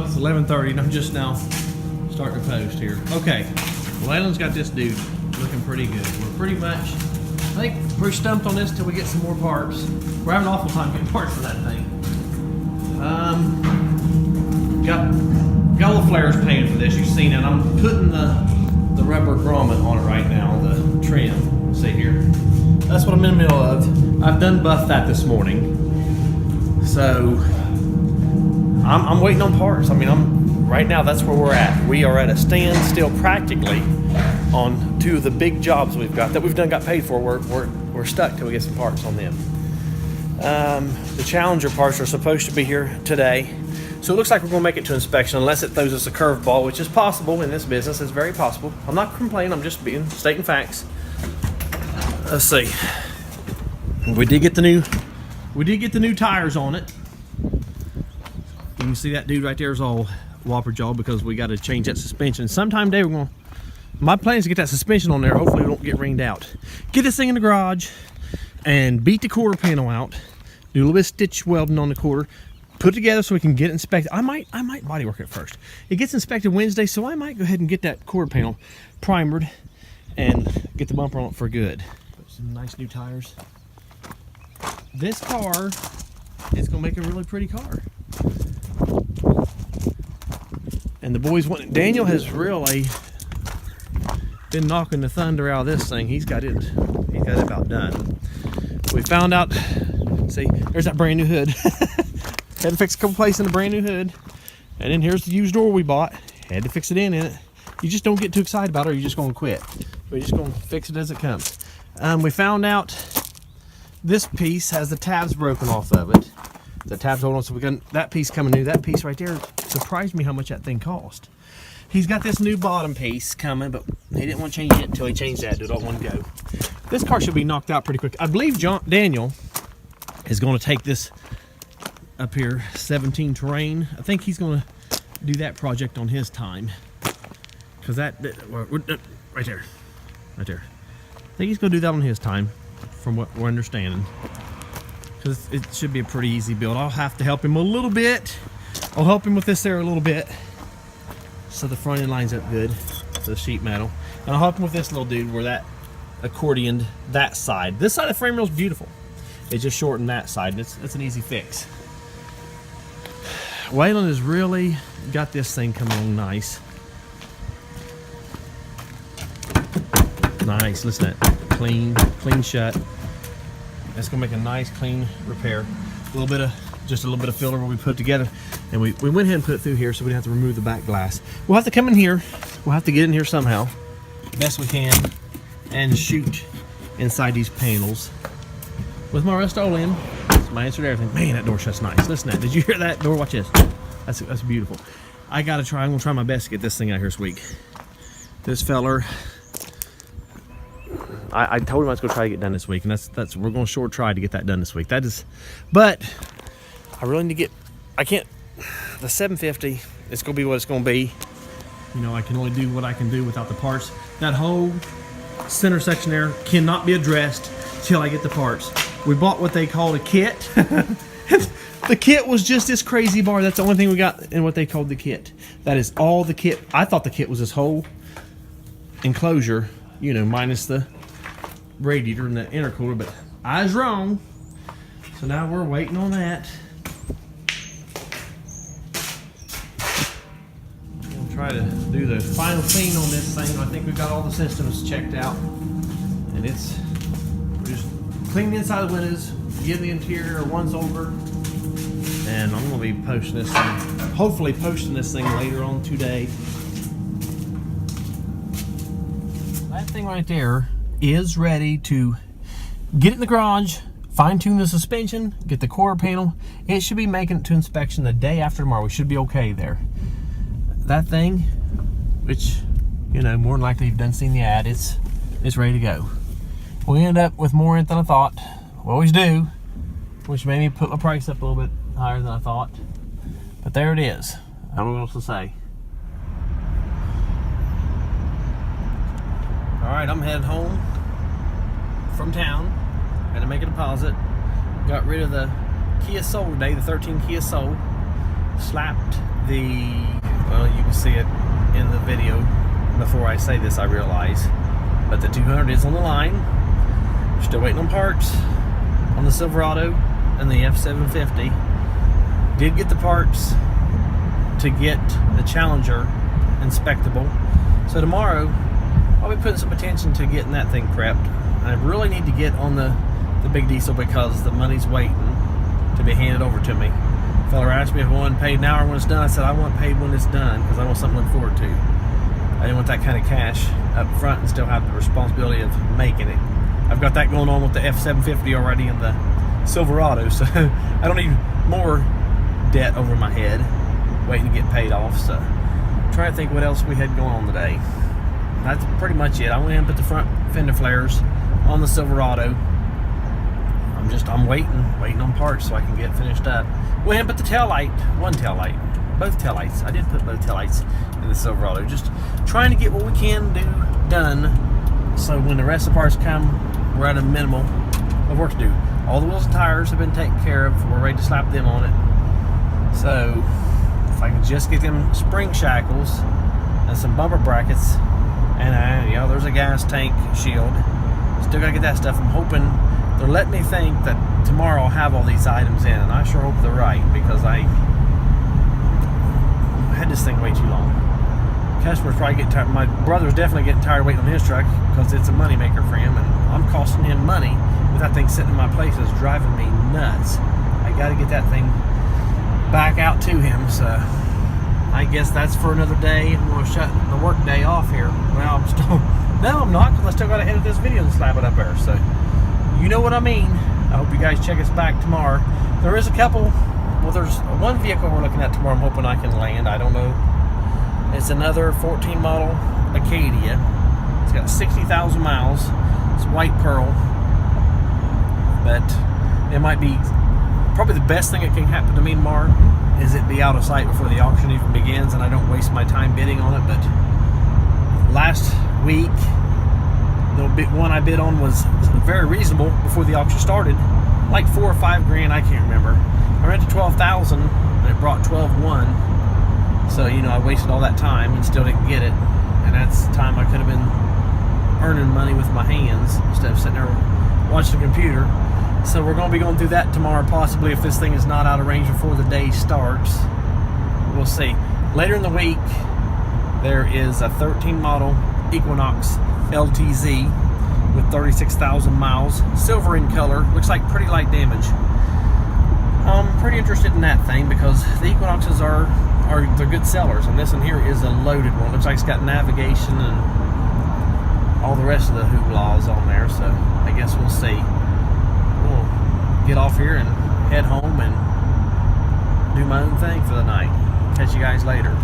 Well, it's 11:30 and I'm just now starting to post here. Okay, Leyland's got this dude looking pretty good. We're pretty much, I think, we're stumped on this till we get some more parts. We're having an awful time getting parts for that thing. Got all the flares painted for this. You've seen it. I'm putting the rubber grommet on it right now, the trim. See here. That's what I'm in the middle of. I've done buffed that this morning. So I'm waiting on parts. I mean, right now that's where we're at. We are at a standstill practically on two of the big jobs we've got that we've done got paid for. We're stuck till we get some parts on them. The Challenger parts are supposed to be here today. So it looks like we're going to make it to inspection unless it throws us a curveball, which is possible in this business. It's very possible. I'm not complaining. I'm just stating facts. Let's see. We did get the new tires on it. You can see that dude right there is all whopper jaw because we got to change that suspension. Sometime today we're going to, my plan is to get that suspension on there. Hopefully we don't get ringed out. Get this thing in the garage and beat the quarter panel out. Do a little bit of stitch welding on the quarter. Put it together so we can get it inspected. I might body work it first. It gets inspected Wednesday, so I might go ahead and get that quarter panel primered and get the bumper on it for good. Put some nice new tires. This car is gonna make a really pretty car. And the boys want it. Daniel has really been knocking the thunder out of this thing. He's got it about done. We found out, see, there's that brand new hood. Had to fix a couple places in the brand new hood. And then here's the used door we bought. Had to fix it in it. You just don't get too excited about it or you're just gonna quit. We're just gonna fix it as it comes. We found out this piece has the tabs broken off of it. The tabs hold on, so we got that piece coming new. That piece right there surprised me how much that thing cost. He's got this new bottom piece coming, but he didn't want to change it until he changed that. Do it all in one go. This car should be knocked out pretty quick. I believe Daniel is going to take this up here, 17 Terrain. I think he's going to do that project on his time. Because right there. I think he's going to do that on his time, from what we're understanding. Because it should be a pretty easy build. I'll have to help him a little bit. I'll help him with this there a little bit, so the front end lines up good, so the sheet metal. And I'll help him with this little dude where that accordioned that side. This side of the frame rail is beautiful. It just shortened that side. It's an easy fix. Leyland has really got this thing coming along nice. Nice, listen to that. Clean shut. That's gonna make a nice clean repair. Just a little bit of filler where we put together, and we went ahead and put it through here so we didn't have to remove the back glass. We'll have to come in here. We'll have to get in here somehow, best we can, and shoot inside these panels with my Rust-Oleum. That's my answer to everything. Man, that door shuts nice. Listen to that. Did you hear that door? Watch this. That's beautiful. I'm gonna try my best to get this thing out here this week. This feller, I told him I was gonna try to get done this week, and we're gonna sure try to get that done this week. But I really need to get, the 750, it's gonna be what it's gonna be. You know, I can only do what I can do without the parts. That whole center section there cannot be addressed till I get the parts. We bought what they called a kit. The kit was just this crazy bar. That's the only thing we got in what they called the kit. That is all the kit. I thought the kit was this whole enclosure, you know, minus the radiator and the intercooler, but I was wrong. So now we're waiting on that. We'll try to do the final clean on this thing. I think we've got all the systems checked out, and we're just cleaning the inside of the windows, getting the interior once over, and I'm going to be posting this thing, hopefully posting this thing later on today. That thing right there is ready to get it in the garage, fine-tune the suspension, get the quarter panel. It should be making it to inspection the day after tomorrow. We should be okay there. That thing, which, you know, more than likely you've done seen the ad, it's ready to go. We ended up with more in it than I thought. We always do, which made me put my price up a little bit higher than I thought. But there it is. I don't know what else to say. All right, I'm headed home from town. Had to make a deposit. Got rid of the Kia Soul today, the 13 Kia Soul. slapped the, well, you can see it in the video before I say this, I realize, but the 200 is on the line. Still waiting on parts on the Silverado and the F750. Did get the parts to get the Challenger inspectable, so tomorrow I'll be putting some attention to getting that thing prepped. I really need to get on the big diesel because the money's waiting to be handed over to me. A fella asked me if I wanted paid now or when it's done. I said I want paid when it's done because I want something to look forward to. I didn't want that kind of cash up front and still have the responsibility of making it. I've got that going on with the F750 already and the Silverado, so I don't need more debt over my head waiting to get paid off. So I'm trying to think what else we had going on today. That's pretty much it. I went in and put the front fender flares on the Silverado. I'm waiting on parts so I can get finished up. Went in and put the tail light, both tail lights. I did put both tail lights in the Silverado. Just trying to get what we can do done, so when the rest of the parts come, we're at a minimal of work to do. All the wheels and tires have been taken care of. We're ready to slap them on it. So if I can just get them spring shackles and some bumper brackets, and you know, there's a gas tank shield. Still gotta get that stuff. I'm hoping they're letting me think that tomorrow I'll have all these items in, and I sure hope they're right because I had this thing way too long. Customers probably getting tired. My brother's definitely getting tired waiting on his truck because it's a money maker for him, and I'm costing him money with that thing sitting in my place. It's driving me nuts. I got to get that thing back out to him. So I guess that's for another day. I'm going to shut the work day off here. Well, no, I'm not, because I still got to edit this video and slap it up there. So you know what I mean. I hope you guys check us back tomorrow. There is a couple. Well, there's one vehicle we're looking at tomorrow. I'm hoping I can land. I don't know. It's another 14 model Acadia. It's got 60,000 miles. It's white pearl. But it might be probably the best thing that can happen to me tomorrow is it be out of sight before the auction even begins and I don't waste my time bidding on it. But last week, the one I bid on was very reasonable before the auction started. Like $4 or $5 grand, I can't remember. I rented 12,000 and it brought 12,100. So, you know, I wasted all that time and still didn't get it. And that's time I could have been earning money with my hands instead of sitting there watching the computer. So we're going to be going through that tomorrow, possibly, if this thing is not out of range before the day starts. We'll see. Later in the week, there is a 13 model Equinox LTZ with 36,000 miles. Silver in color. Looks like pretty light damage. I'm pretty interested in that thing because the Equinoxes they're good sellers, and this one here is a loaded one. Looks like it's got navigation and all the rest of the hooplas on there, so I guess we'll see. We'll get off here and head home and do my own thing for the night. Catch you guys later.